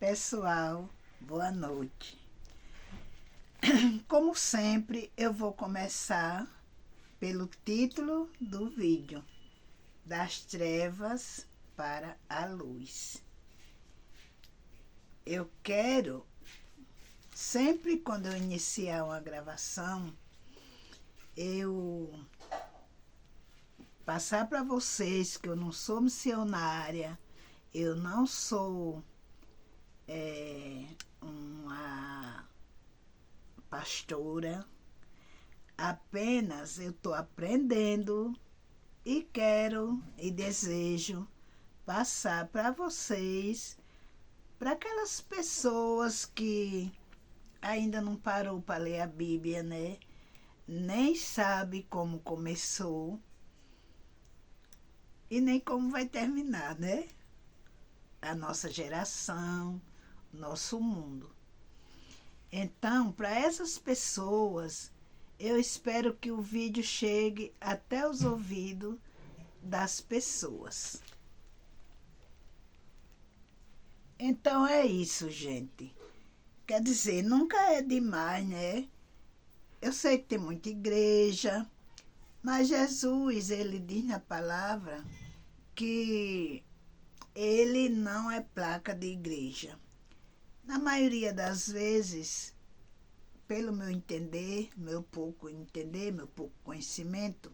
Pessoal, boa noite. Como sempre, eu vou começar pelo título do vídeo: Das trevas para a luz. Eu quero, sempre quando eu iniciar uma gravação, eu passar para vocês que eu não sou missionária, eu não sou uma pastora, apenas eu estou aprendendo e quero e desejo passar para vocês, para aquelas pessoas que ainda não parou para ler a Bíblia, né? Nem sabe como começou e nem como vai terminar, né? A nossa geração, nosso mundo. Então, para essas pessoas, eu espero que o vídeo chegue até os ouvidos das pessoas. Então é isso, gente. Quer dizer, nunca é demais, né? Eu sei que tem muita igreja, mas Jesus, ele diz na palavra que ele não é placa de igreja. Na maioria das vezes, pelo meu entender, meu pouco conhecimento,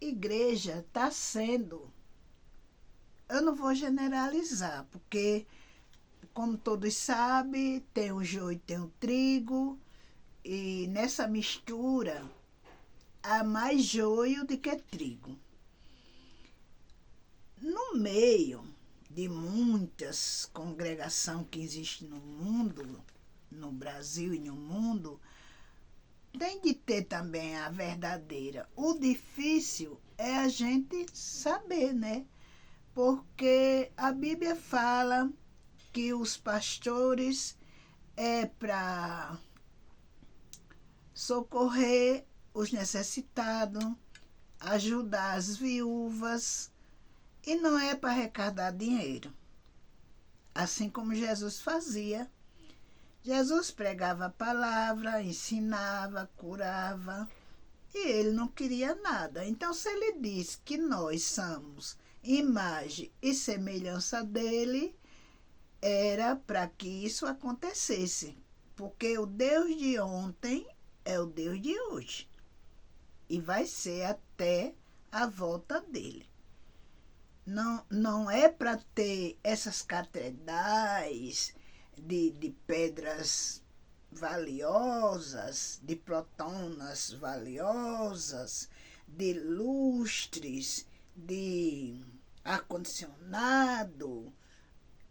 igreja está sendo, eu não vou generalizar, porque, como todos sabem, tem o joio e tem o trigo, e nessa mistura há mais joio do que trigo. No meio de muitas congregações que existem no mundo, no Brasil e no mundo, tem de ter também a verdadeira. O difícil é a gente saber, né? Porque a Bíblia fala que os pastores é para socorrer os necessitados, ajudar as viúvas, e não é para arrecadar dinheiro. Assim como Jesus fazia. Jesus pregava a palavra, ensinava, curava, e ele não queria nada. Então, se ele diz que nós somos imagem e semelhança dele, era para que isso acontecesse. Porque o Deus de ontem é o Deus de hoje. E vai ser até a volta dele. Não é para ter essas catedrais de pedras valiosas, de protonas valiosas, de lustres, de ar-condicionado.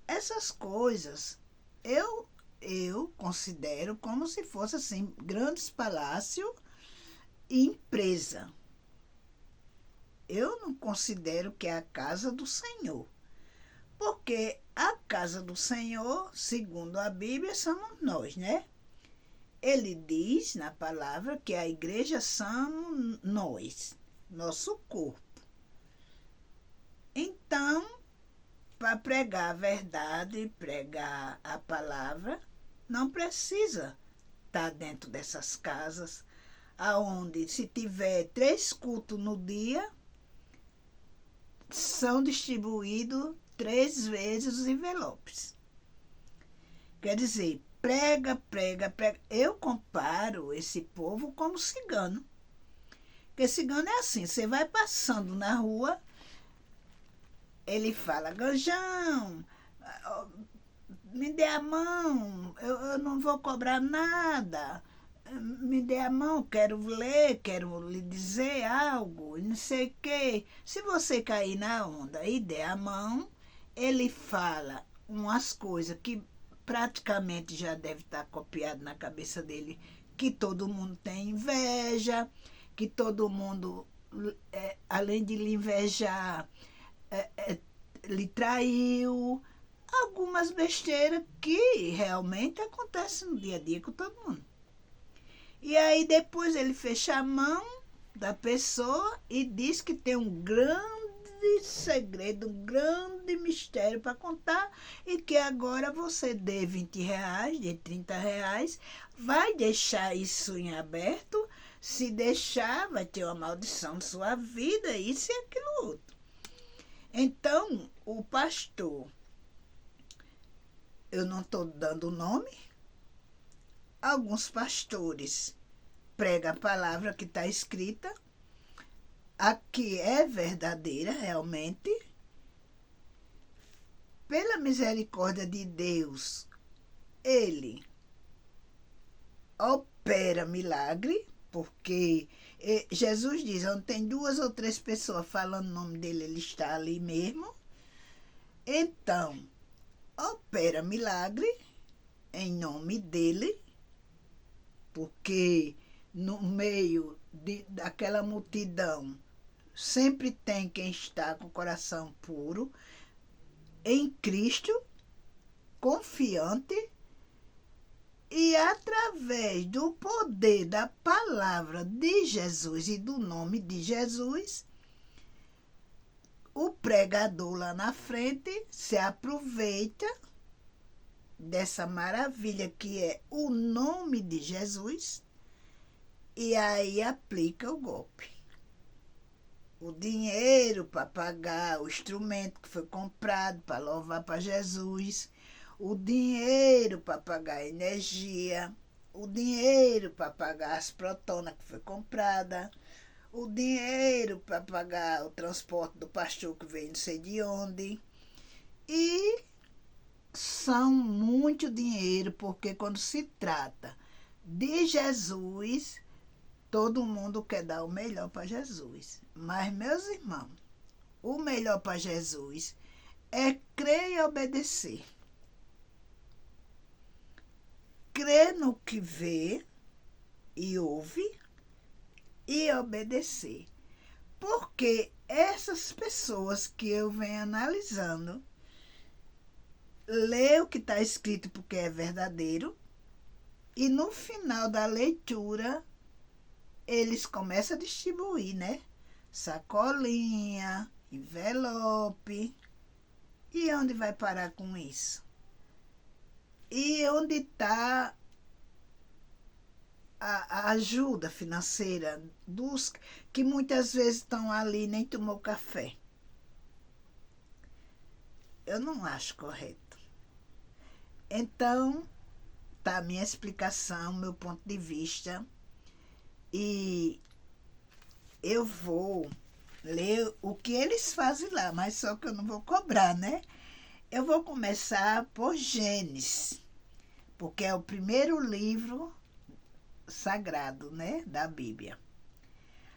Essas coisas eu considero como se fosse assim, grandes palácios e empresa. Eu não considero que é a casa do Senhor, porque a casa do Senhor, segundo a Bíblia, somos nós, né? Ele diz na palavra que a igreja somos nós, nosso corpo. Então, para pregar a verdade, pregar a palavra, não precisa estar dentro dessas casas, aonde se tiver 3 cultos no dia, são distribuídos 3 vezes os envelopes. Quer dizer, prega. Eu comparo esse povo como cigano. Porque cigano é assim, você vai passando na rua, ele fala: Ganjão, me dê a mão, eu não vou cobrar nada. Me dê a mão, quero ler, quero lhe dizer algo, não sei o quê. Se você cair na onda e der a mão, ele fala umas coisas que praticamente já deve estar copiado na cabeça dele, que todo mundo tem inveja, que todo mundo, além de lhe invejar, lhe traiu. Algumas besteiras que realmente acontecem no dia a dia com todo mundo. E aí depois ele fecha a mão da pessoa e diz que tem um grande segredo, um grande mistério para contar e que agora você dê R$ 20, dê R$ 30, vai deixar isso em aberto. Se deixar, vai ter uma maldição na sua vida, isso e aquilo outro. Então, o pastor, eu não estou dando nome, alguns pastores pregam a palavra que está escrita, a que é verdadeira realmente, pela misericórdia de Deus, ele opera milagre, porque Jesus diz, onde tem 2 ou 3 pessoas falando o nome dele, ele está ali mesmo. Então, opera milagre em nome dele, porque no meio daquela multidão sempre tem quem está com o coração puro, em Cristo, confiante, e através do poder da palavra de Jesus e do nome de Jesus, o pregador lá na frente se aproveita dessa maravilha que é o nome de Jesus e aí aplica o golpe. O dinheiro para pagar o instrumento que foi comprado para louvar para Jesus, o dinheiro para pagar a energia, o dinheiro para pagar as protonas que foi comprada, o dinheiro para pagar o transporte do pastor que veio não sei de onde. E são muito dinheiro, porque quando se trata de Jesus, todo mundo quer dar o melhor para Jesus. Mas, meus irmãos, o melhor para Jesus é crer e obedecer. Crer no que vê e ouve e obedecer. Porque essas pessoas que eu venho analisando, lê o que está escrito porque é verdadeiro, e no final da leitura eles começam a distribuir, né? Sacolinha, envelope. E onde vai parar com isso? E onde está a ajuda financeira dos que muitas vezes estão ali e nem tomou café? Eu não acho correto. Então, tá a minha explicação, meu ponto de vista. E eu vou ler o que eles fazem lá, mas só que eu não vou cobrar, né? Eu vou começar por Gênesis, porque é o primeiro livro sagrado, né, da Bíblia.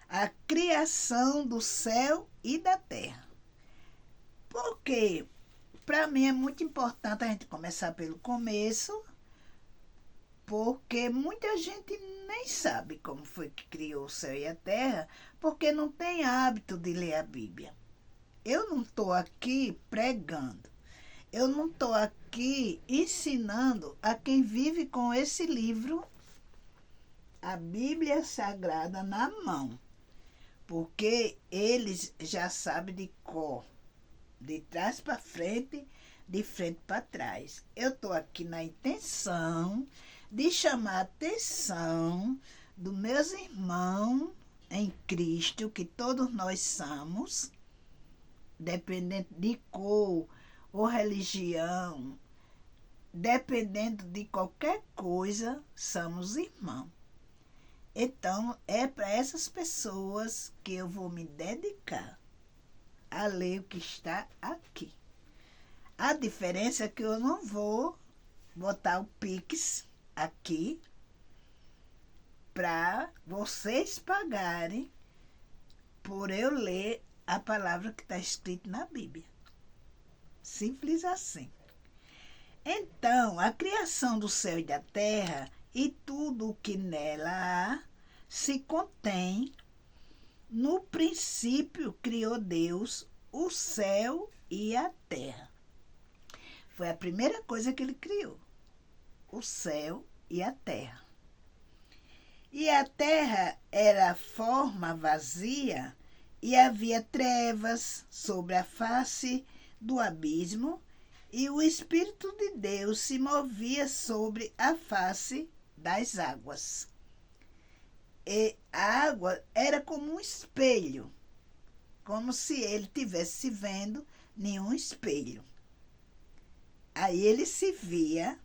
A criação do céu e da terra. Porque, para mim, é muito importante a gente começar pelo começo, porque muita gente nem sabe como foi que criou o céu e a terra, porque não tem hábito de ler a Bíblia. Eu não estou aqui pregando, eu não estou aqui ensinando a quem vive com esse livro, a Bíblia Sagrada, na mão, porque eles já sabem de cor, de trás para frente, de frente para trás. Eu estou aqui na intenção de chamar a atenção dos meus irmãos em Cristo, que todos nós somos, dependendo de cor ou religião, dependendo de qualquer coisa, somos irmãos. Então, é para essas pessoas que eu vou me dedicar a ler o que está aqui. A diferença é que eu não vou botar o Pix aqui para vocês pagarem por eu ler a palavra que está escrita na Bíblia. Simples assim. Então, a criação do céu e da terra e tudo o que nela há se contém. No princípio criou Deus o céu e a terra. Foi a primeira coisa que ele criou, o céu e a terra. E a terra era forma vazia E havia trevas sobre a face do abismo, e o Espírito de Deus se movia sobre a face das águas. E a água era como um espelho, como se ele estivesse se vendo em um espelho. Aí ele se via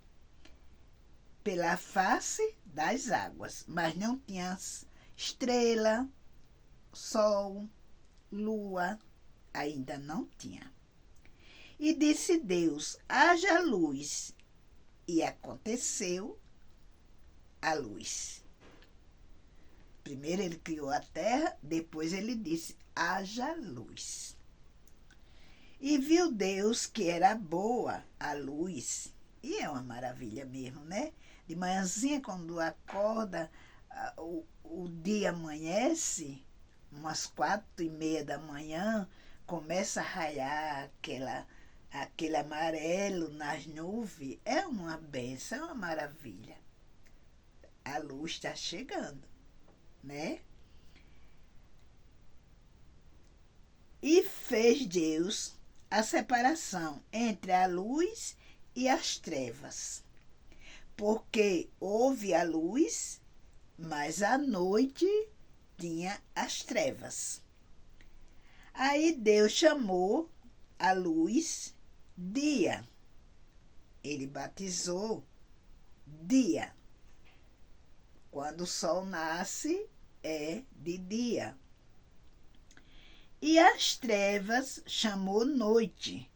pela face das águas, mas não tinha estrela, sol, lua, ainda não tinha. E disse Deus: haja luz. E aconteceu a luz. Primeiro ele criou a terra, depois ele disse: haja luz. E viu Deus que era boa a luz. E é uma maravilha mesmo, né? De manhãzinha, quando acorda, o dia amanhece, umas 4:30 da manhã, começa a raiar aquele amarelo nas nuvens. É uma benção, é uma maravilha. A luz está chegando, né? E fez Deus a separação entre a luz e as trevas. Porque houve a luz, mas à noite tinha as trevas. Aí Deus chamou a luz dia. Ele batizou dia. Quando o sol nasce, é de dia. E as trevas chamou noite.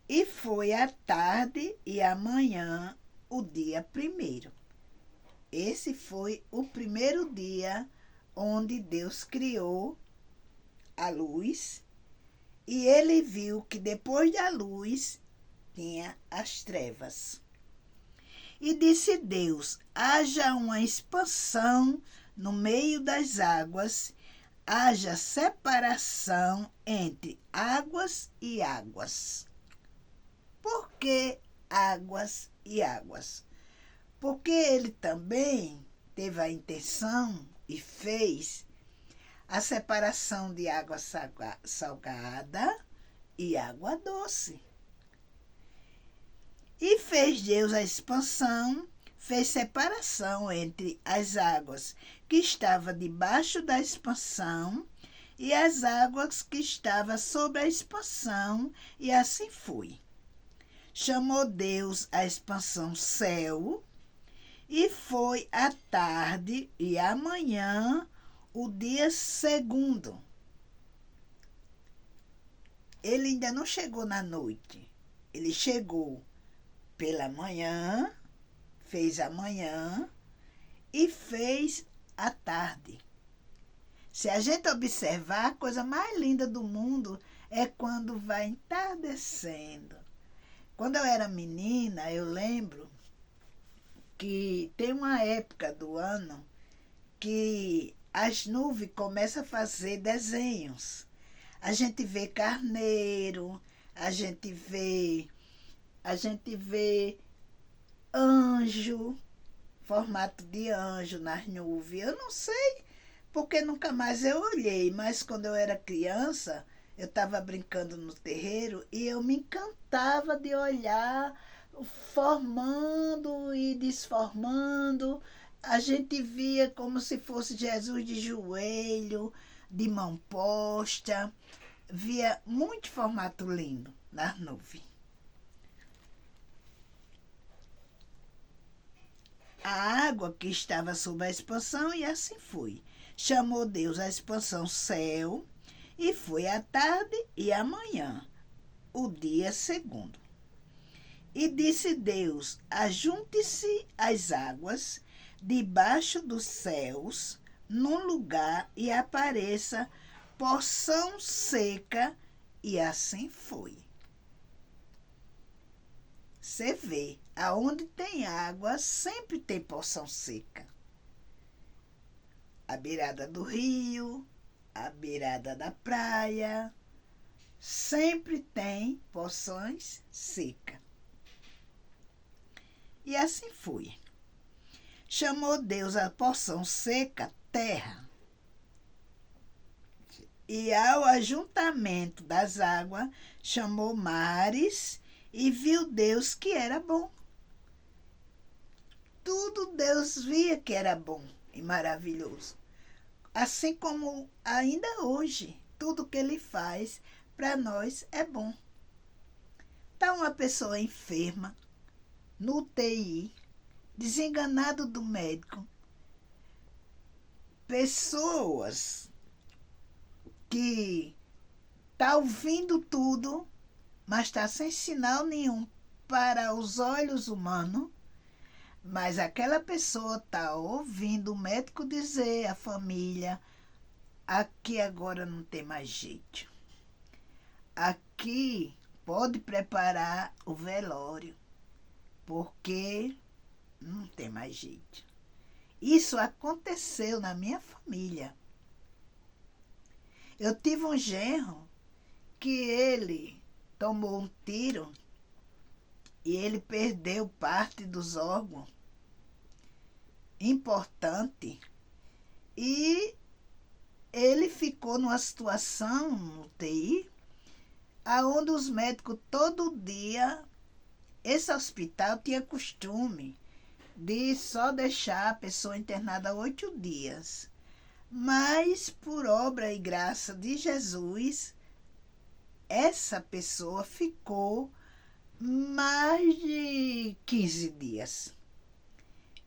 E foi a tarde e a manhã o dia primeiro. Esse foi o primeiro dia onde Deus criou a luz. E ele viu que depois da luz tinha as trevas. E disse Deus: haja uma expansão no meio das águas, haja separação entre águas e águas. Por que águas e águas? Porque ele também teve a intenção e fez a separação de água salgada e água doce. E fez Deus a expansão, fez separação entre as águas que estavam debaixo da expansão e as águas que estavam sobre a expansão, e assim foi. Chamou Deus a expansão céu, e foi a tarde e a manhã o dia segundo. Ele ainda não chegou na noite, ele chegou pela manhã, fez a manhã e fez a tarde. Se a gente observar, a coisa mais linda do mundo é quando vai entardecendo. Quando eu era menina, eu lembro que tem uma época do ano que as nuvens começam a fazer desenhos. A gente vê carneiro, a gente vê anjo, formato de anjo nas nuvens. Eu não sei porque nunca mais eu olhei, mas quando eu era criança, eu estava brincando no terreiro e eu me encantava de olhar formando e desformando. A gente via como se fosse Jesus de joelho, de mão posta. Via muito formato lindo nas nuvens. A água que estava sob a expansão, e assim foi. Chamou Deus a expansão céu, e foi a tarde e a manhã, o dia segundo. E disse Deus: ajunte-se as águas debaixo dos céus, num lugar, e apareça porção seca, e assim foi. Você vê, aonde tem água, sempre tem porção seca. A beirada do rio, a beirada da praia, sempre tem porções secas. E assim foi. Chamou Deus a porção seca terra. E ao ajuntamento das águas, chamou mares e viu Deus que era bom. Tudo Deus via que era bom e maravilhoso. Assim como ainda hoje, tudo que Ele faz para nós é bom. Está uma pessoa enferma, no UTI, desenganado do médico. Pessoas que tá ouvindo tudo, mas está sem sinal nenhum para os olhos humanos, mas aquela pessoa está ouvindo o médico dizer à família: aqui agora não tem mais jeito. Aqui pode preparar o velório, porque não tem mais jeito. Isso aconteceu na minha família. Eu tive um genro que ele tomou um tiro e ele perdeu parte dos órgãos importante e ele ficou numa situação no UTI aonde os médicos todo dia, esse hospital tinha costume de só deixar a pessoa internada 8 dias. Mas, por obra e graça de Jesus, essa pessoa ficou mais de 15 dias.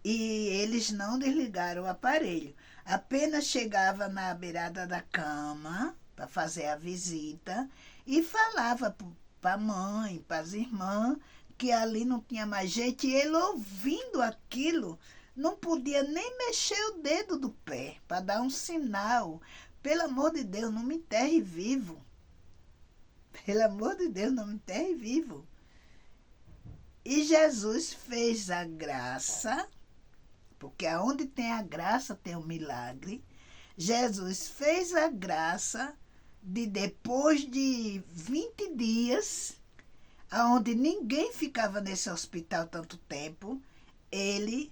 E eles não desligaram o aparelho. Apenas chegava na beirada da cama para fazer a visita e falava para a mãe, para as irmãs, que ali não tinha mais jeito. E ele, ouvindo aquilo, não podia nem mexer o dedo do pé para dar um sinal. Pelo amor de Deus, não me enterre vivo. Pelo amor de Deus, não me enterre vivo. E Jesus fez a graça, porque aonde tem a graça tem o milagre. Jesus fez a graça de depois de 20 dias, aonde ninguém ficava nesse hospital tanto tempo, ele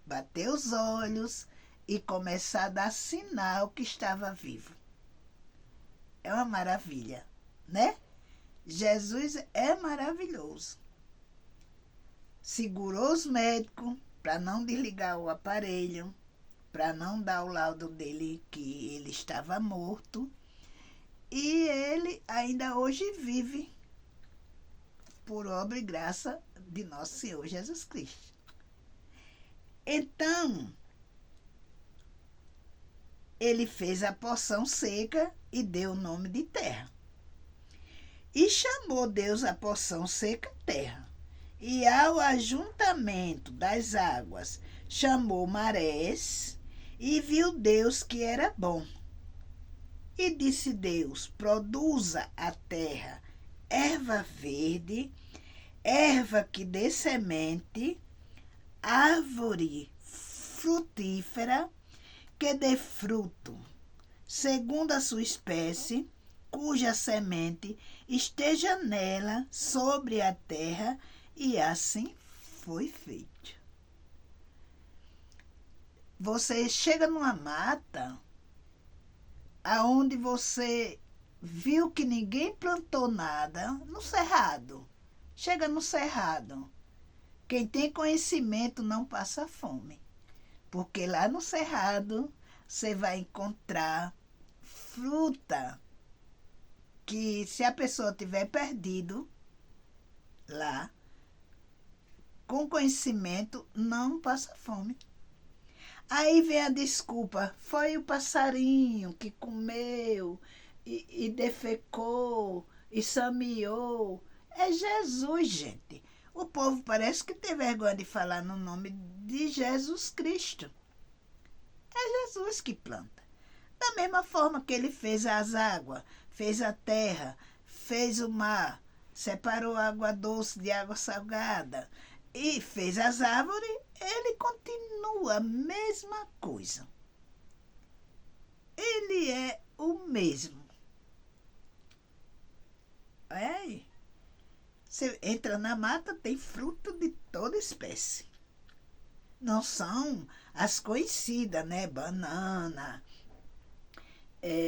bateu os olhos e começar a dar sinal que estava vivo. É uma maravilha, né? Jesus é maravilhoso. Segurou os médicos para não desligar o aparelho, para não dar o laudo dele que ele estava morto. E ele ainda hoje vive por obra e graça de nosso Senhor Jesus Cristo. Então, ele fez a porção seca e deu o nome de terra. E chamou Deus a porção seca terra. E ao ajuntamento das águas chamou marés, e viu Deus que era bom. E disse Deus: produza a terra erva verde, erva que dê semente, árvore frutífera que dê fruto, segundo a sua espécie, cuja semente esteja nela sobre a terra, e assim foi feito. Você chega numa mata aonde você viu que ninguém plantou nada, no cerrado. Chega no cerrado. Quem tem conhecimento não passa fome, porque lá no cerrado você vai encontrar fruta que, se a pessoa tiver perdido lá, com conhecimento, não passa fome. Aí vem a desculpa: foi o passarinho que comeu e defecou e sameou. É Jesus, gente. O povo parece que tem vergonha de falar no nome de Jesus Cristo. É Jesus que planta. Da mesma forma que ele fez as águas, fez a terra, fez o mar, separou a água doce de água salgada e fez as árvores, ele continua a mesma coisa. Ele é o mesmo. É. Você entra na mata, tem fruto de toda espécie. Não são as conhecidas, né? Banana,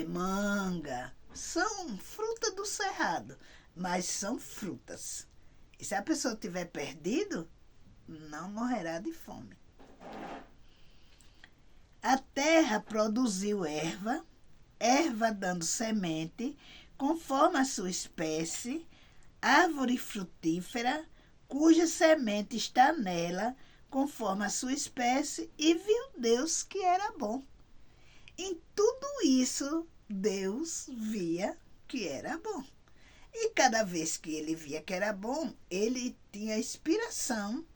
manga, são frutas do cerrado, mas são frutas. E se a pessoa tiver perdido, não morrerá de fome. A terra produziu erva dando semente, conforme a sua espécie, árvore frutífera, cuja semente está nela, conforme a sua espécie, e viu Deus que era bom. Em tudo isso, Deus via que era bom. E cada vez que ele via que era bom, ele tinha inspiração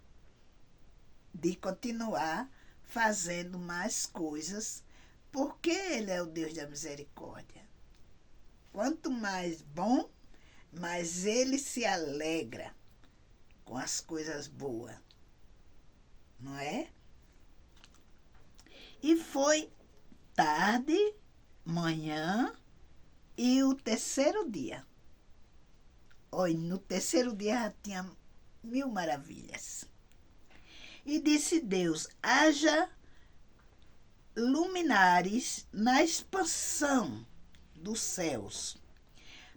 de continuar fazendo mais coisas, porque ele é o Deus da misericórdia. Quanto mais bom, mais ele se alegra com as coisas boas, não é? E foi tarde, manhã e o terceiro dia. Olha, no terceiro dia já tinha 1000 maravilhas. E disse Deus: haja luminares na expansão dos céus,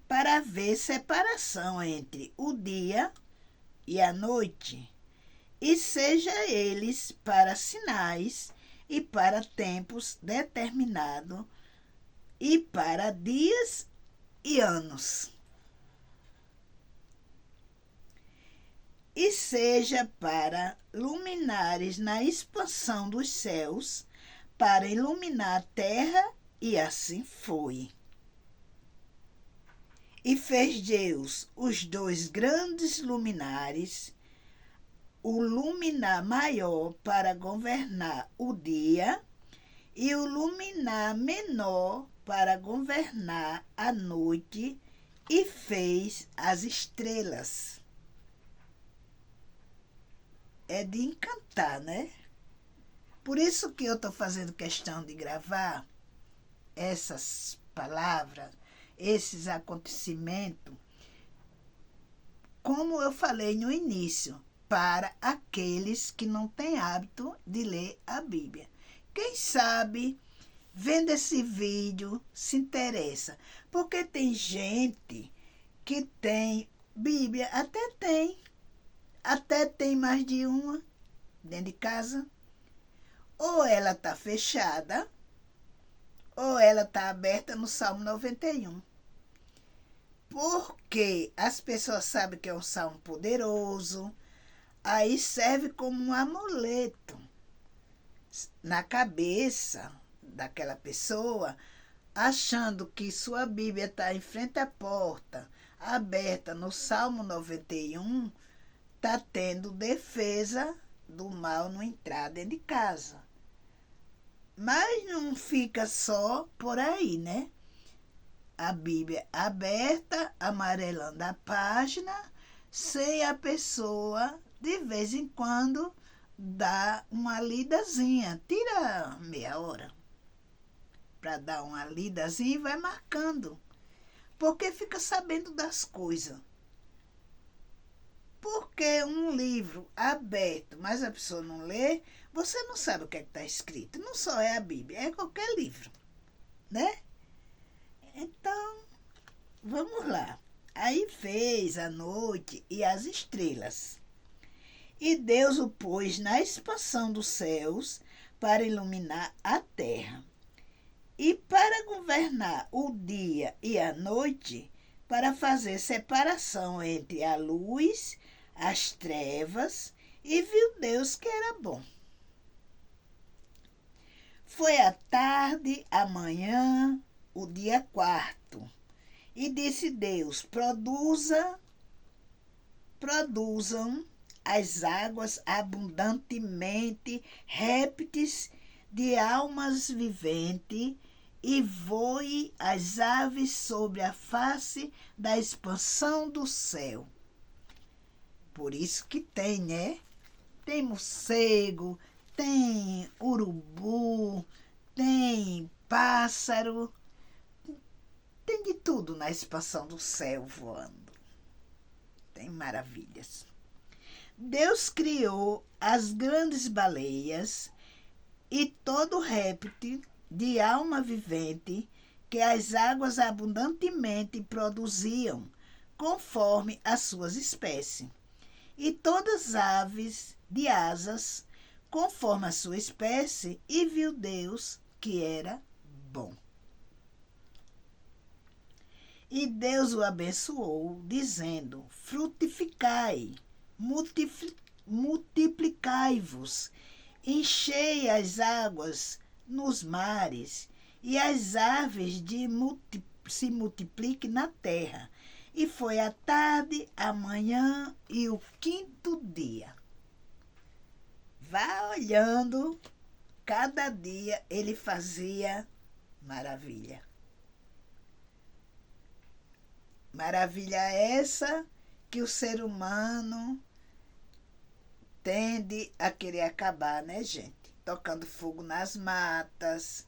para haver separação entre o dia e a noite, e seja eles para sinais e para tempos determinados, e para dias e anos. E seja para luminares na expansão dos céus, para iluminar a terra, e assim foi. E fez Deus os 2 grandes luminares, o luminar maior para governar o dia e o luminar menor para governar a noite, e fez as estrelas. É de encantar, né? Por isso que eu estou fazendo questão de gravar essas palavras, esses acontecimentos, como eu falei no início, para aqueles que não têm hábito de ler a Bíblia. Quem sabe, vendo esse vídeo, se interessa. Porque tem gente que tem Bíblia, até tem mais de uma dentro de casa. Ou ela está fechada, ou ela está aberta no Salmo 91. Porque as pessoas sabem que é um salmo poderoso, aí serve como um amuleto na cabeça daquela pessoa, achando que sua Bíblia está em frente à porta, aberta no Salmo 91, está tendo defesa do mal não entrar dentro de casa. Mas não fica só por aí, né? A Bíblia aberta, amarelando a página, sem a pessoa, de vez em quando, dar uma lidazinha. Tira meia hora para dar uma lidazinha e vai marcando. Porque fica sabendo das coisas. Porque um livro aberto, mas a pessoa não lê, você não sabe o que está escrito. Não só é a Bíblia, é qualquer livro, né? Então, vamos lá. Aí fez a noite e as estrelas. E Deus o pôs na expansão dos céus para iluminar a terra. E para governar o dia e a noite, para fazer separação entre a luz, as trevas, e viu Deus que era bom. Foi a tarde, a manhã, o dia 4. E disse Deus: produzam as águas abundantemente répteis de almas viventes, e voe as aves sobre a face da expansão do céu. Por isso que tem, né? Tem morcego, tem urubu, tem pássaro, tem de tudo na expansão do céu voando. Tem maravilhas. Deus criou as grandes baleias e todo réptil de alma vivente que as águas abundantemente produziam, conforme as suas espécies, e todas as aves de asas, conforme a sua espécie, e viu Deus que era bom. E Deus o abençoou, dizendo: frutificai, multiplicai-vos, enchei as águas nos mares, e as aves se multipliquem na terra. E foi a tarde, a manhã e o quinto dia. Vá olhando, cada dia ele fazia maravilha. Maravilha essa que o ser humano tende a querer acabar, né, gente? Tocando fogo nas matas,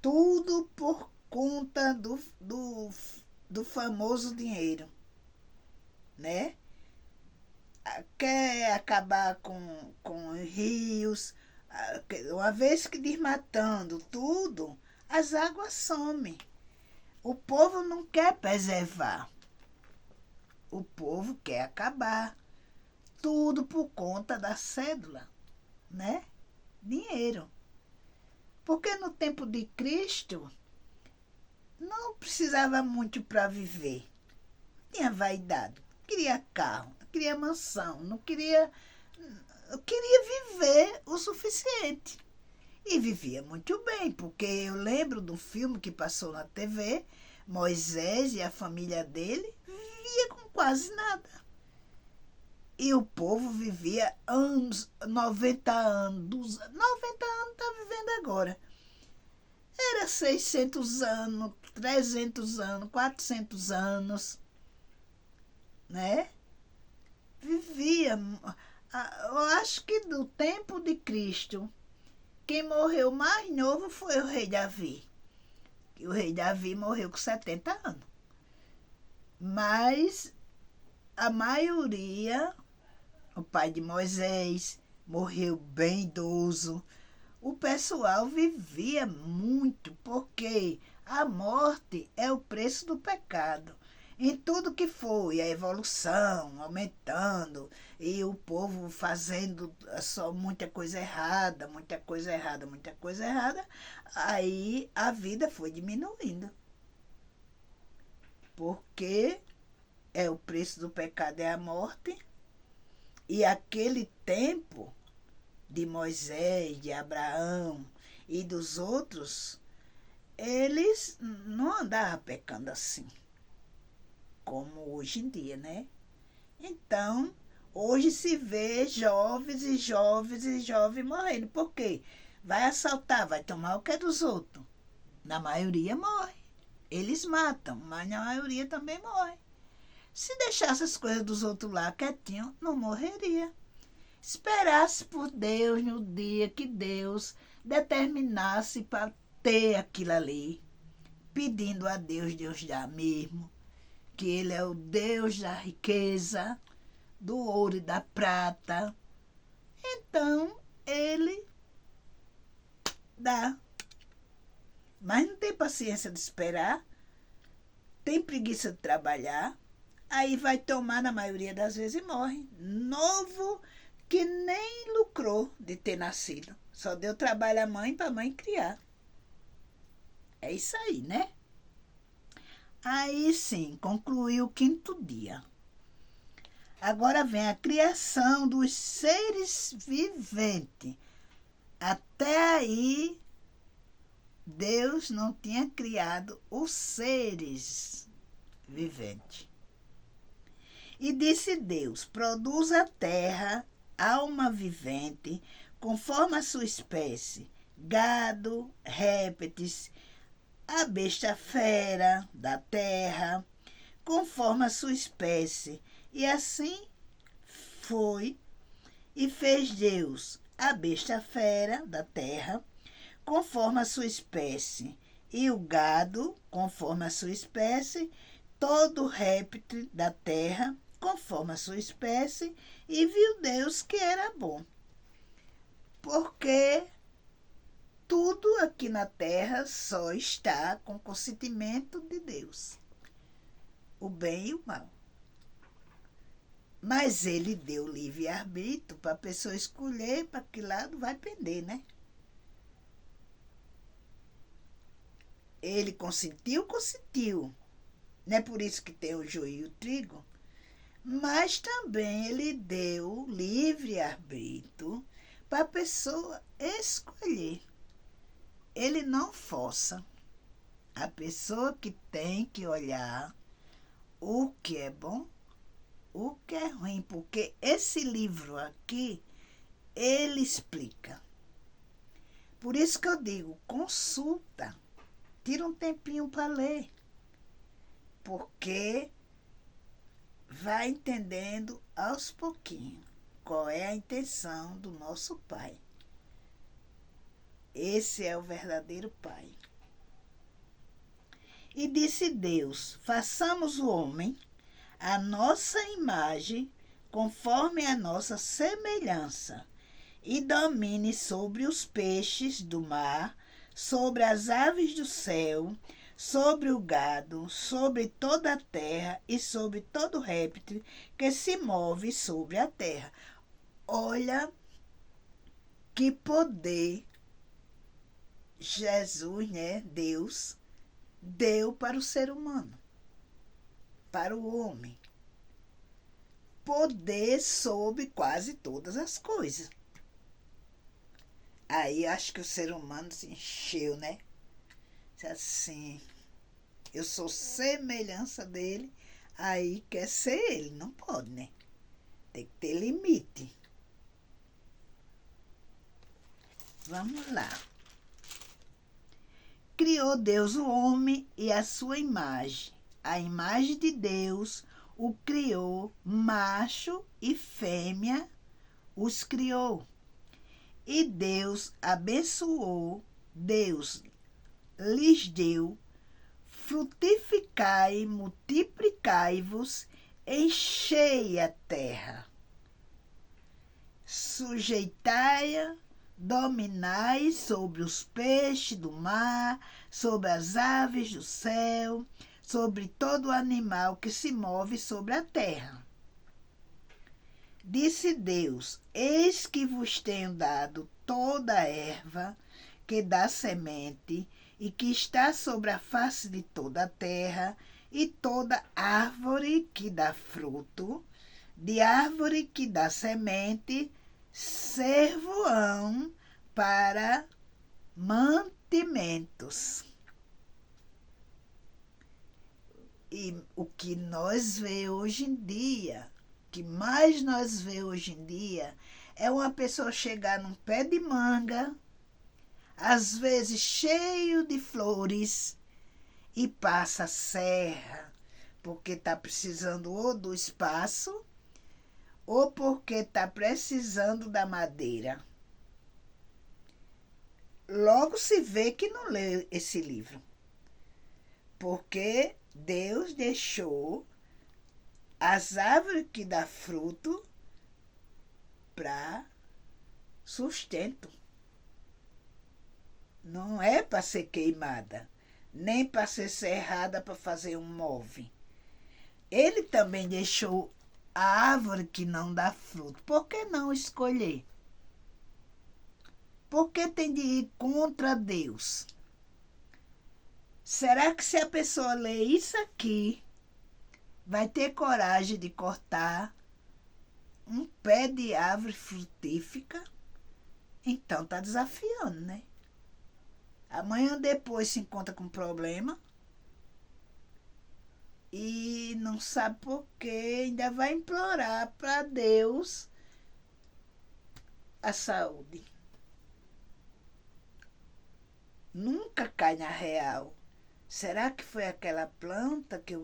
tudo por conta do famoso dinheiro, né? Quer acabar com rios, uma vez que desmatando tudo, as águas somem. O povo não quer preservar, o povo quer acabar. Tudo por conta da cédula, né? Dinheiro. Porque no tempo de Cristo não precisava muito para viver. Tinha vaidade, queria carro, queria mansão, não queria viver o suficiente. E vivia muito bem, porque eu lembro de um filme que passou na TV, Moisés e a família dele vivia com quase nada. E o povo vivia anos, 90 anos. 90 anos está vivendo agora. Era 600 anos, 300 anos, 400 anos, né? Vivia. Eu acho que do tempo de Cristo, quem morreu mais novo foi o rei Davi. E o rei Davi morreu com 70 anos. Mas a maioria, o pai de Moisés, morreu bem idoso. O pessoal vivia muito, porque a morte é o preço do pecado. Em tudo que foi, a evolução aumentando, e o povo fazendo só muita coisa errada, muita coisa errada, muita coisa errada, aí a vida foi diminuindo. Porque o preço do pecado é a morte, e aquele tempo de Moisés, de Abraão e dos outros, eles não andavam pecando assim, como hoje em dia, né? Então, hoje se vê jovens e jovens e jovens morrendo. Por quê? Vai assaltar, vai tomar o que é dos outros. Na maioria morre. Eles matam, mas na maioria também morre. Se deixasse as coisas dos outros lá quietinho, não morreria. Esperasse por Deus no dia que Deus determinasse para ter aquilo ali, pedindo a Deus, Deus dá mesmo, que Ele é o Deus da riqueza, do ouro e da prata. Então, Ele dá. Mas não tem paciência de esperar, tem preguiça de trabalhar, aí vai tomar, na maioria das vezes, e morre. Novo que nem lucrou de ter nascido. Só deu trabalho à mãe para a mãe criar. É isso aí, né? Aí sim, concluiu o quinto dia. Agora vem a criação dos seres viventes. Até aí, Deus não tinha criado os seres viventes. E disse Deus: produz a terra alma vivente, conforme a sua espécie, gado, répteis, a besta fera da terra, conforme a sua espécie. E assim foi, e fez Deus a besta fera da terra, conforme a sua espécie, e o gado, conforme a sua espécie, todo réptil da terra, conforme a sua espécie, e viu Deus que era bom. Porque tudo aqui na terra só está com consentimento de Deus, o bem e o mal. Mas ele deu livre-arbítrio para a pessoa escolher para que lado vai pender, né? Ele consentiu, consentiu. Não é por isso que tem o joio e o trigo. Mas também ele deu livre-arbítrio para a pessoa escolher. Ele não força. A pessoa que tem que olhar o que é bom, o que é ruim, porque esse livro aqui, ele explica. Por isso que eu digo, consulta, tira um tempinho para ler, porque vai entendendo aos pouquinhos qual é a intenção do nosso Pai. Esse é o verdadeiro Pai. E disse Deus: façamos o homem a nossa imagem, conforme a nossa semelhança, e domine sobre os peixes do mar, sobre as aves do céu, sobre o gado, sobre toda a terra e sobre todo réptil que se move sobre a terra. Olha que poder Jesus, né, Deus, deu para o ser humano, para o homem. Poder sobre quase todas as coisas. Aí acho que o ser humano se encheu, né? Assim, eu sou semelhança dele, aí quer ser ele. Não pode, né? Tem que ter limite. Vamos lá. Criou Deus o homem e a sua imagem. A imagem de Deus o criou, macho e fêmea os criou. E Deus abençoou, Deus lhes deu: frutificai, multiplicai-vos, enchei a terra, sujeitai-a, dominai sobre os peixes do mar, sobre as aves do céu, sobre todo animal que se move sobre a terra. Disse Deus: eis que vos tenho dado toda a erva que dá semente e que está sobre a face de toda a terra, e toda árvore que dá fruto, de árvore que dá semente, servoão para mantimentos. E o que nós vemos hoje em dia, o que mais nós vemos hoje em dia, é uma pessoa chegar num pé de manga, às vezes cheio de flores, e passa a serra, porque está precisando ou do espaço, ou porque está precisando da madeira. Logo se vê que não lê esse livro, porque Deus deixou as árvores que dão fruto para sustento. Não é para ser queimada, nem para ser serrada para fazer um móvel. Ele também deixou a árvore que não dá fruto. Por que não escolher? Por que tem de ir contra Deus? Será que se a pessoa ler isso aqui, vai ter coragem de cortar um pé de árvore frutífica? Então está desafiando, né? Amanhã depois se encontra com problema e não sabe por quê, ainda vai implorar para Deus a saúde. Nunca cai na real. Será que foi aquela planta que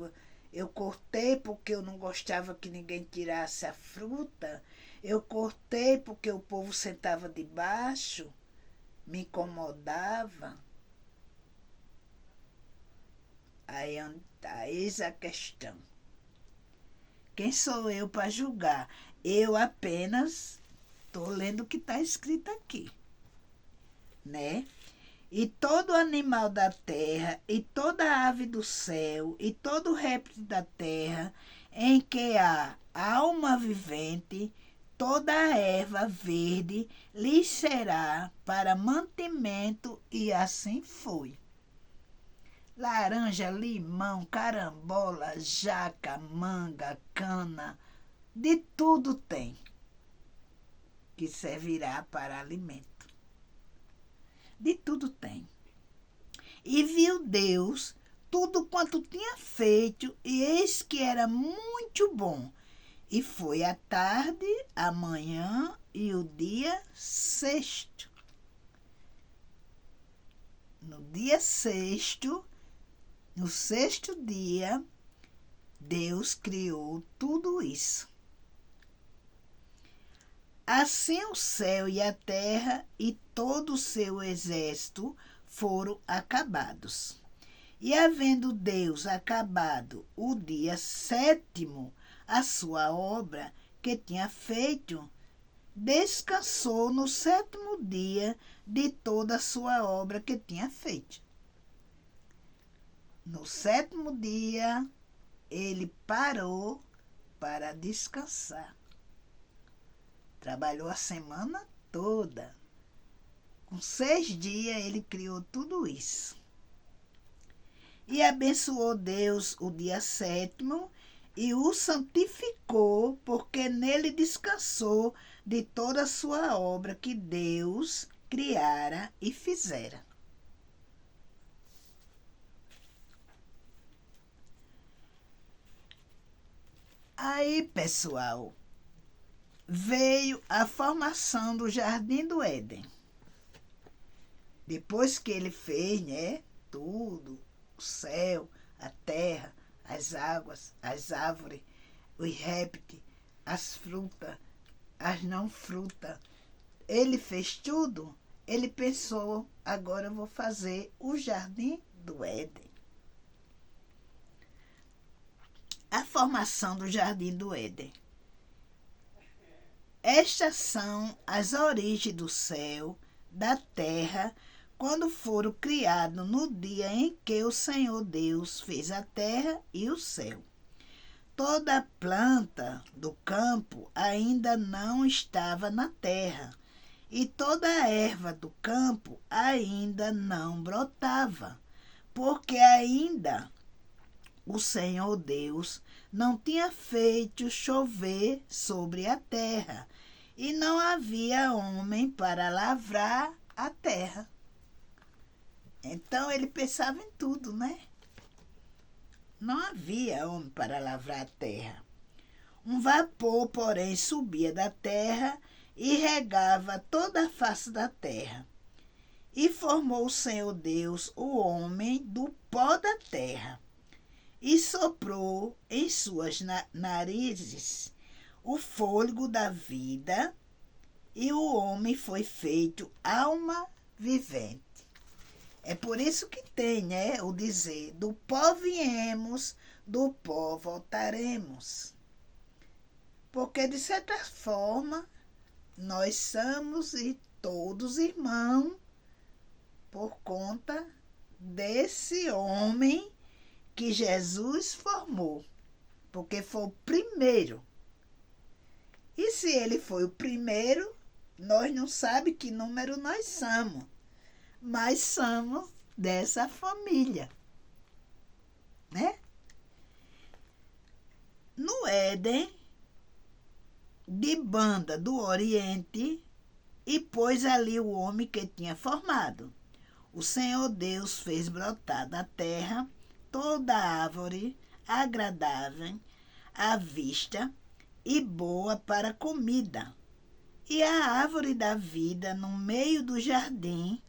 eu cortei porque eu não gostava que ninguém tirasse a fruta? Eu cortei porque o povo sentava debaixo, me incomodava. Aí está, eis a questão. Quem sou eu para julgar? Eu apenas estou lendo o que está escrito aqui, né? e todo animal da terra, e toda ave do céu, e todo réptil da terra, em que há alma vivente, toda a erva verde lhes será para mantimento, e assim foi. Laranja, limão, carambola, jaca, manga, cana, de tudo tem, que servirá para alimento. De tudo tem. E viu Deus tudo quanto tinha feito, e eis que era muito bom. E foi a tarde, a manhã e o dia sexto. No dia sexto, no sexto dia, Deus criou tudo isso. Assim o céu e a terra e todo o seu exército foram acabados. E havendo Deus acabado o dia sétimo, a sua obra que tinha feito, descansou no sétimo dia de toda a sua obra que tinha feito. No sétimo dia, ele parou para descansar. Trabalhou a semana toda. Com 6 dias, ele criou tudo isso. E abençoou Deus o dia sétimo e o santificou, porque nele descansou de toda a sua obra que Deus criara e fizera. Aí, pessoal, veio a formação do Jardim do Éden. Depois que ele fez, tudo, o céu, a terra, as águas, as árvores, os répteis, as frutas, as não frutas, ele fez tudo, ele pensou, agora eu vou fazer o Jardim do Éden. A formação do Jardim do Éden. Estas são as origens do céu, da terra, quando foram criados no dia em que o Senhor Deus fez a terra e o céu. Toda planta do campo ainda não estava na terra, e toda a erva do campo ainda não brotava, porque ainda o Senhor Deus não tinha feito chover sobre a terra, e não havia homem para lavrar a terra. Então ele pensava em tudo, né? Não havia homem para lavrar a terra. Um vapor, porém, subia da terra e regava toda a face da terra. E formou o Senhor Deus o homem do pó da terra, e soprou em suas narizes o fôlego da vida, e o homem foi feito alma vivente. É por isso que tem, o dizer, do pó viemos, do pó voltaremos. Porque, de certa forma, nós somos todos irmãos por conta desse homem que Jesus formou, porque foi o primeiro. E se ele foi o primeiro, nós não sabemos que número nós somos, mas somos dessa família, né? No Éden, de banda do Oriente, e pôs ali o homem que tinha formado. O Senhor Deus fez brotar da terra toda árvore agradável à vista e boa para comida, e a árvore da vida no meio do jardim,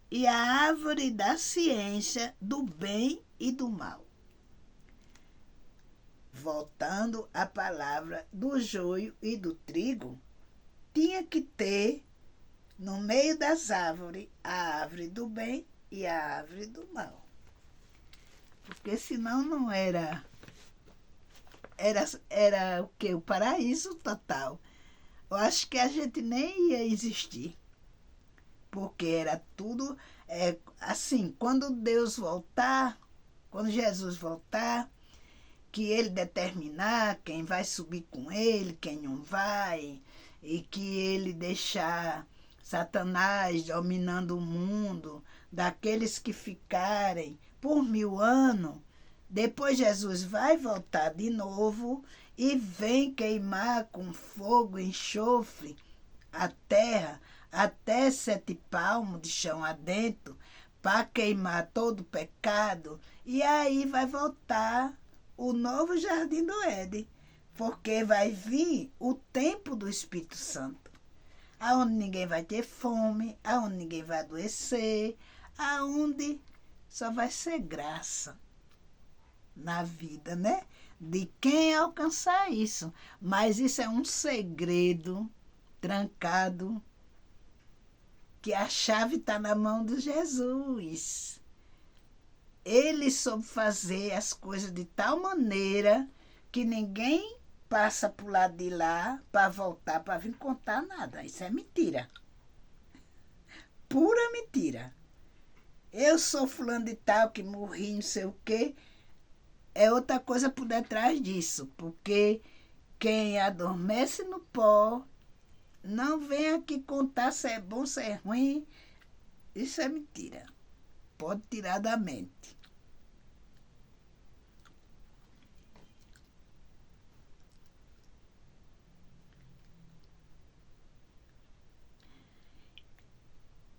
e a árvore da ciência do bem e do mal. Voltando à palavra do joio e do trigo, tinha que ter no meio das árvores a árvore do bem e a árvore do mal. Porque senão não era o que? O paraíso total. Eu acho que a gente nem ia existir. Porque era tudo, Assim, quando Deus voltar, quando Jesus voltar, que ele determinar quem vai subir com ele, quem não vai, e que ele deixar Satanás dominando o mundo, daqueles que ficarem por 1000 anos, depois Jesus vai voltar de novo e vem queimar com fogo e enxofre a terra até 7 palmos de chão adentro, para queimar todo o pecado, e aí vai voltar o novo jardim do Éden, porque vai vir o tempo do Espírito Santo, aonde ninguém vai ter fome, aonde ninguém vai adoecer, aonde só vai ser graça na vida, né? De quem alcançar isso. Mas isso é um segredo trancado, que a chave está na mão de Jesus. Ele soube fazer as coisas de tal maneira que ninguém passa para o lado de lá para voltar, para vir contar nada. Isso é mentira. Pura mentira. Eu sou fulano de tal que morri, não sei o quê. É outra coisa por detrás disso, porque quem adormece no pó não vem aqui contar se é bom, se é ruim. Isso é mentira. Pode tirar da mente.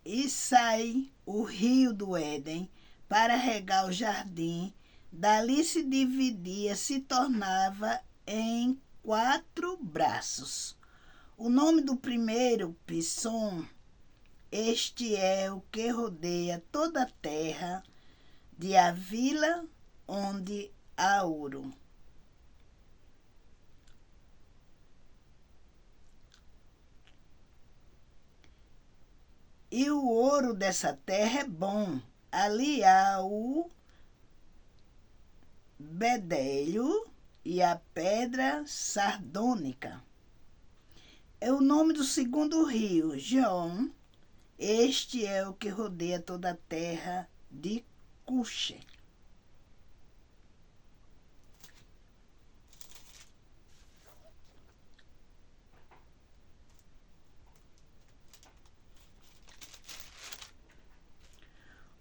E sai o rio do Éden para regar o jardim. Dali se dividia, se tornava em 4 braços. O nome do primeiro, Pisson, este é o que rodeia toda a terra de Havila, onde há ouro. E o ouro dessa terra é bom. Ali há o bedélio e a pedra sardônica. É o nome do segundo rio, Gihon. Este é o que rodeia toda a terra de Cuxê.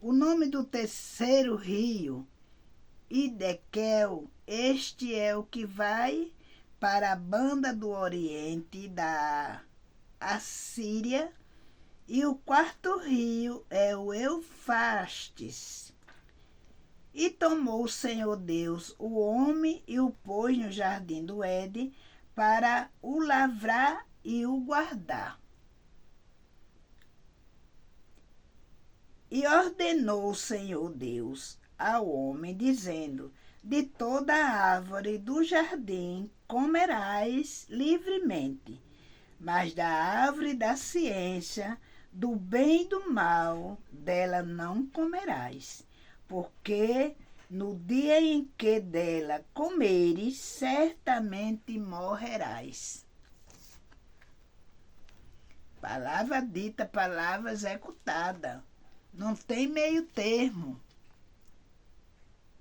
O nome do terceiro rio, Idequel, este é o que vai para a banda do oriente da Assíria. E o quarto rio é o Eufrates. E tomou o Senhor Deus o homem e o pôs no jardim do Éden para o lavrar e o guardar. E ordenou o Senhor Deus ao homem, dizendo: de toda a árvore do jardim comerás livremente, mas da árvore da ciência, do bem e do mal, dela não comerás, porque no dia em que dela comeres, certamente morrerás. Palavra dita, palavra executada. Não tem meio termo.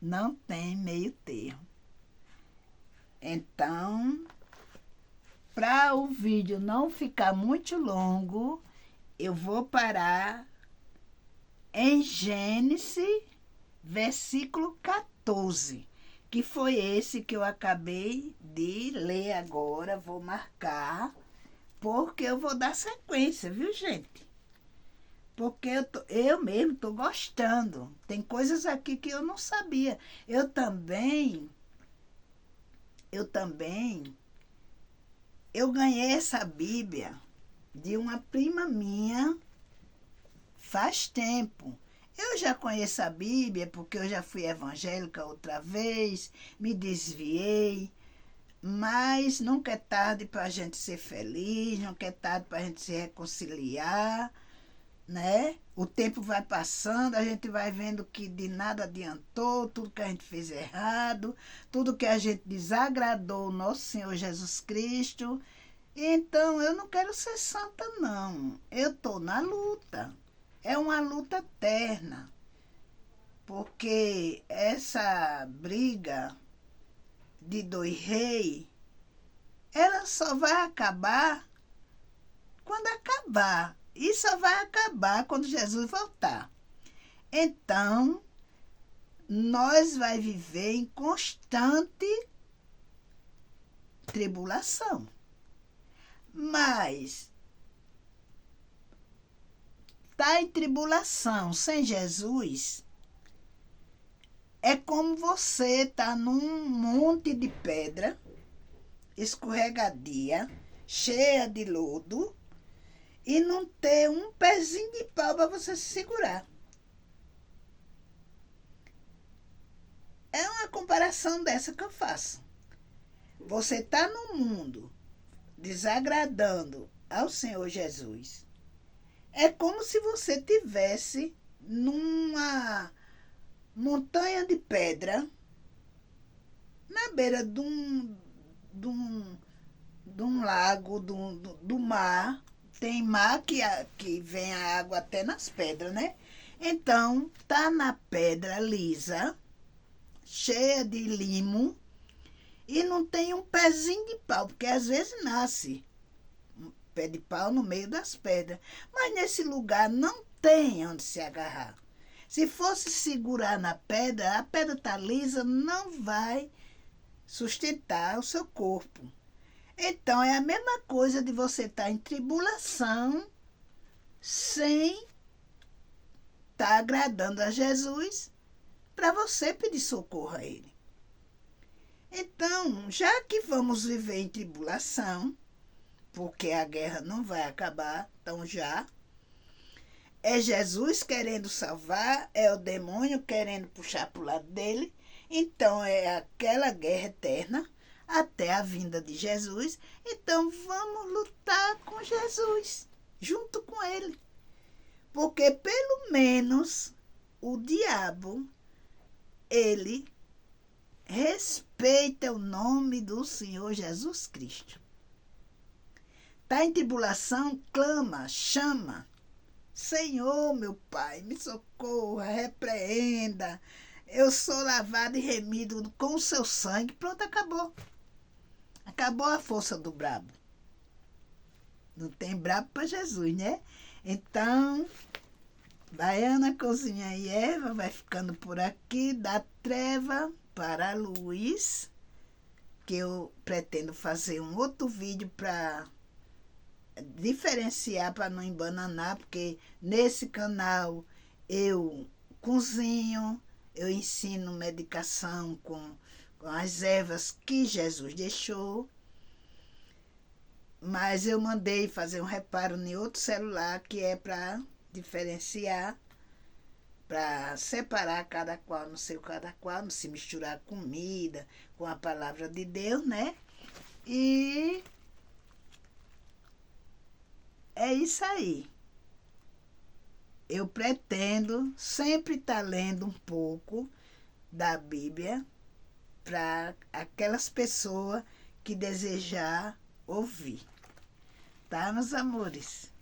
Não tem meio termo. Então, para o vídeo não ficar muito longo, eu vou parar em Gênesis, versículo 14, que foi esse que eu acabei de ler agora. Vou marcar, porque eu vou dar sequência, viu, gente? Porque eu mesmo estou gostando. Tem coisas aqui que eu não sabia. Eu também ganhei essa Bíblia de uma prima minha faz tempo. Eu já conheço a Bíblia porque eu já fui evangélica outra vez, me desviei, mas nunca é tarde para a gente ser feliz, nunca é tarde para a gente se reconciliar, né? O tempo vai passando, a gente vai vendo que de nada adiantou, tudo que a gente fez errado, tudo que a gente desagradou o nosso Senhor Jesus Cristo. Então, eu não quero ser santa, não. Eu estou na luta. é uma luta eterna, porque essa briga de dois reis, ela só vai acabar quando acabar. E só vai acabar quando Jesus voltar. Então, nós vai viver em constante tribulação. Mas tá em tribulação sem Jesus é como você tá num monte de pedra escorregadia, cheia de lodo, e não ter um pezinho de pau para você se segurar. É uma comparação dessa que eu faço. Você está no mundo desagradando ao Senhor Jesus. É como se você tivesse numa montanha de pedra, na beira de um lago, do mar. Tem mar que vem a água até nas pedras, né? Então, tá na pedra lisa, cheia de limo, e não tem um pezinho de pau, porque às vezes nasce um pé de pau no meio das pedras. Mas nesse lugar não tem onde se agarrar. Se fosse segurar na pedra, a pedra tá lisa, não vai sustentar o seu corpo. Então, é a mesma coisa de você estar em tribulação sem estar agradando a Jesus para você pedir socorro a Ele. Então, já que vamos viver em tribulação, porque a guerra não vai acabar, então já, é Jesus querendo salvar, é o demônio querendo puxar para o lado dele, então é aquela guerra eterna, até a vinda de Jesus. Então vamos lutar com Jesus, junto com ele. Porque pelo menos o diabo, ele respeita o nome do Senhor Jesus Cristo. Está em tribulação, clama, chama. Senhor, meu Pai, me socorra, repreenda. Eu sou lavado e remido com o seu sangue. Pronto, acabou. Acabou a força do brabo. Não tem brabo para Jesus, né? Então, Baiana Cozinha e Eva vai ficando por aqui, da treva para a luz, que eu pretendo fazer um outro vídeo para diferenciar, para não embananar, porque nesse canal eu cozinho, eu ensino medicação com as ervas que Jesus deixou, mas eu mandei fazer um reparo em outro celular que é para diferenciar, para separar cada qual no seu cada qual, não se misturar comida com a palavra de Deus, né? E é isso aí. Eu pretendo sempre estar lendo um pouco da Bíblia para aquelas pessoas que desejar ouvir. Tá, meus amores?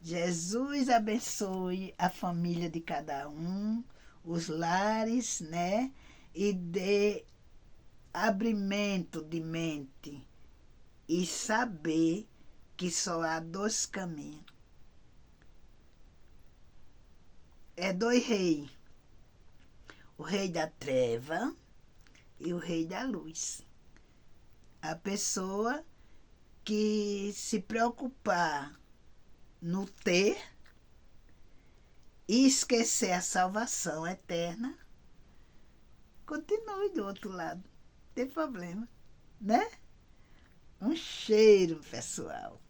Jesus abençoe a família de cada um, os lares, né? E dê abrimento de mente e saber que só há dois caminhos. É dois reis. O rei da treva e o rei da luz. A pessoa que se preocupar no ter e esquecer a salvação eterna, continue do outro lado. Não tem problema, né? Um cheiro, pessoal.